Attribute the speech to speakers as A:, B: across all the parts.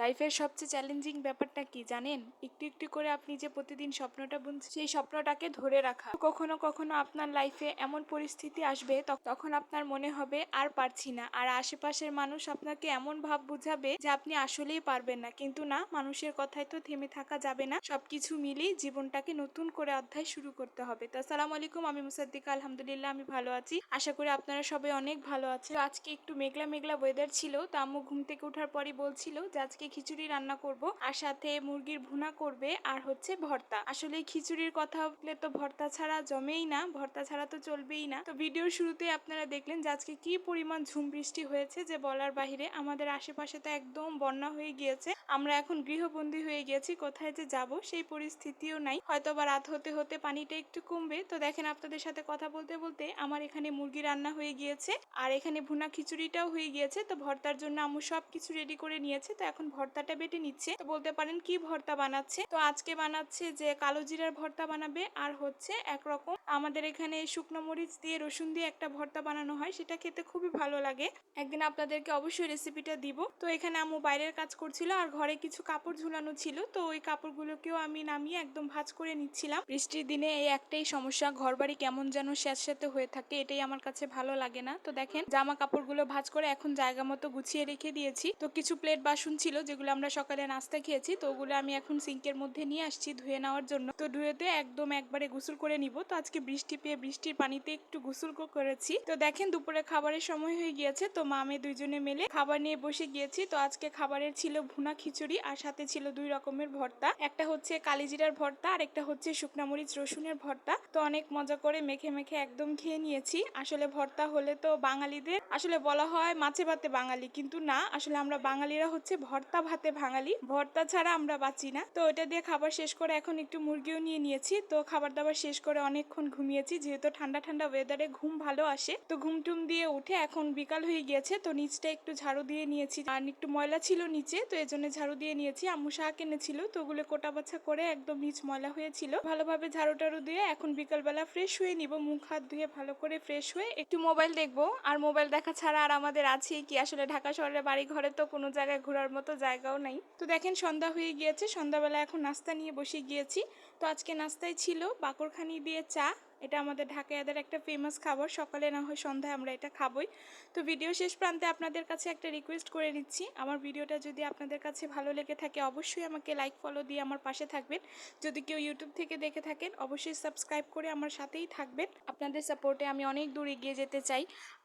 A: লাইফের সবচেয়ে চ্যালেঞ্জিং ব্যাপারটা কি জানেন? একটু একটু করে আপনি যে প্রতিদিন স্বপ্নটা বুনছেন সেই স্বপ্নটাকে ধরে রাখা। কখনো কখনো আপনার লাইফে এমন পরিস্থিতি আসবে তখন আপনার মনে হবে আর পারছি না, আর আশেপাশের মানুষ আপনাকে এমন ভাব বুঝাবে যে আপনি আসলেই পারবেন না। কিন্তু না, মানুষের কথায় তো থেমে থাকা যাবে না। সবকিছু মিলিয়ে জীবনটাকে নতুন করে অধ্যায় শুরু করতে হবে। তো আসসালামু আলাইকুম, আমি মুসাদ্দিকা। আলহামদুলিল্লাহ আমি ভালো আছি। আশা করি আপনারা সবাই অনেক ভালো আছেন। তো আজকে একটু মেঘলা মেঘলা ওয়েদার ছিল, তো আম্মু ঘুম থেকে ওঠার পরই বলছিল যে আজকে খিচুড়ি রান্না করব, আর সাথে মুরগির ভুনা করবে, আর হচ্ছে ভর্তা। আসলে খিচুড়ির কথা বললে তো ভর্তা ছাড়া জমেই না, ভর্তা ছাড়া তো চলবেই না। তো ভিডিওর শুরুতে আপনারা দেখলেন যে আজকে কি পরিমাণ ঝুম বৃষ্টি হয়েছে যে বলার বাহিরে। আমাদের আশেপাশে তো একদম বন্যা হয়ে গিয়েছে। আমরা এখন গৃহবন্দী হয়ে গেছি, কোথায় যে যাব সেই পরিস্থিতিও নাই। হয়তো বা রাত হতে হতে পানিটা একটু কমবে। তো দেখেন, আপনাদের সাথে কথা বলতে বলতে আমার এখানে মুরগি রান্না হয়ে গিয়েছে, আর এখানে ভুনা খিচুড়িটাও হয়ে গিয়েছে। তো ভর্তার জন্য আম্মু সবকিছু রেডি করে নিয়েছে। তো এখন ভর্তাটা বেটে নিচ্ছে। তো বলতে পারেন কি ভর্তা বানাচ্ছে। তো আজকে বানাচ্ছে যে কালো জিরার ভর্তা বানাবে, আর হচ্ছে একরকম আমাদের এখানে শুকনো মরিচ দিয়ে রসুন দিয়ে একটা ভর্তা বানানো হয়, সেটা খেতে খুবই ভালো লাগে। একদিন আপনাদেরকে অবশ্যই রেসিপিটা দিব। তো এখানে আম্মু বাইরের কাজ করছিল, আর ঘরে কিছু কাপড় ঝুলানো ছিল, তো ওই কাপড়গুলোকেও আমি নামিয়ে একদম ভাঁজ করে নিচ্ছিলাম। বৃষ্টির দিনে এই একটাই সমস্যা, ঘরবাড়ি কেমন যেন স্যাঁতস্যাঁতে হয়ে থাকে, এটাই আমার কাছে ভালো লাগে না। তো দেখেন, জামা কাপড়গুলো ভাঁজ করে এখন জায়গা মতো গুছিয়ে রেখে দিয়েছি। তো কিছু প্লেট বাসন ছিল যেগুলো আমরা সকালে নাস্তা খেয়েছি, তো ওগুলো আমি এখন সিঙ্কের মধ্যে নিয়ে আসছি ধুয়ে নেওয়ার জন্য। তো ধুয়েতে একদম একবারে গোসল করে নিব। তো আজকে বৃষ্টি পেয়ে বৃষ্টির পানিতে একটু গোসল করেছি। তো দেখেন, দুপুরে খাবারের সময় হয়ে গিয়েছে। তো মা মেয়ে দুইজনে মিলে খাবার নিয়ে বসে গিয়েছি। তো আজকে খাবারের ছিল ভুনা খিচুড়ি, আর সাথে ছিল 2 রকমের ভর্তা। একটা হচ্ছে কালিজিরার ভর্তা, আর একটা হচ্ছে শুকনা মরিচ রসুনের ভর্তা। তো অনেক মজা করে মেখে মেখে একদম খেয়ে নিয়েছি। আসলে ভর্তা হলে তো বাঙালিদের আসলে বলা হয় মাছে ভাতে বাঙালি, কিন্তু না, আসলে আমরা বাঙালিরা হচ্ছে ভর্তা ভাতে বাঙালি। ভর্তা ছাড়া আমরা বাঁচি না। তো ওটা দিয়ে খাবার শেষ করে এখন একটু মুরগিও নিয়ে নিয়েছি। তো খাবার দাবার শেষ করে অনেকক্ষণ ঘুমিয়েছি, যেহেতু ঠান্ডা ঠান্ডা ওয়েদারে ঘুম ভালো আসে। তো ঘুম টুম দিয়ে উঠে এখন বিকাল হয়ে গিয়েছে। তো নিচটা একটু ঝাড়ু দিয়ে নিয়েছি, আর একটু ময়লা ছিল নিচে, তো এই জন্য ঝাড়ু দিয়ে নিয়েছি। আম্মু শাক এনেছিল, তো ওগুলো কোটা বাছা করে একদম নিচ ময়লা হয়েছিল, ভালোভাবে ঝাড়ু টাড়ু দিয়ে এখন বিকালবেলা ফ্রেশ হয়ে নিব। মুখ হাত ধুয়ে ভালো করে ফ্রেশ হয়ে একটু মোবাইল দেখবো। আর মোবাইল দেখা ছাড়া আর আমাদের আছেই কি, আসলে ঢাকা শহরের বাড়ি ঘরে তো কোনো জায়গায় ঘোরার মতো জায়গাও নাই। তো দেখেন, সন্ধ্যা হয়ে গিয়েছে, সন্ধ্যাবেলা এখন নাস্তা নিয়ে বসে গিয়েছি। তো আজকে নাস্তায় ছিল বাকরখানি দিয়ে চা। এটা আমাদের ঢাকাইয়াদের একটা ফেমাস খাবার, সকালে না হয় সন্ধ্যায় আমরা এটা খাবই। তো ভিডিও শেষ প্রান্তে আপনাদের কাছে একটা রিকোয়েস্ট করে নিচ্ছি, আমার ভিডিওটা যদি আপনাদের কাছে ভালো লেগে থাকে অবশ্যই আমাকে লাইক ফলো দিয়ে আমার পাশে থাকবেন। যদি কেউ ইউটিউব থেকে দেখে থাকেন অবশ্যই সাবস্ক্রাইব করে আমার সাথেই থাকবেন। আপনাদের সাপোর্টে আমি অনেক দূর এগিয়ে যেতে চাই।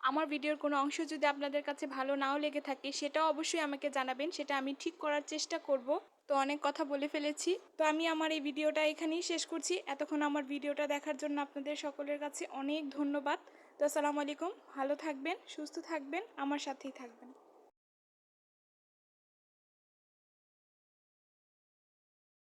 A: আমার ভিডিওর কোনো অংশ যদি আপনাদের কাছে ভালো নাও লেগে থাকে সেটাও অবশ্যই আমাকে জানাবেন, সেটা আমি ঠিক করার চেষ্টা করব। তো অনেক কথা বলে ফেলেছি, তো আমি আমার এই ভিডিওটা এখানেই শেষ করছি। এতক্ষণ আমার ভিডিওটা দেখার জন্য আপনাদের সকলের কাছে অনেক ধন্যবাদ। তো আসসালামু আলাইকুম, ভালো থাকবেন, সুস্থ থাকবেন, আমার সাথেই থাকবেন।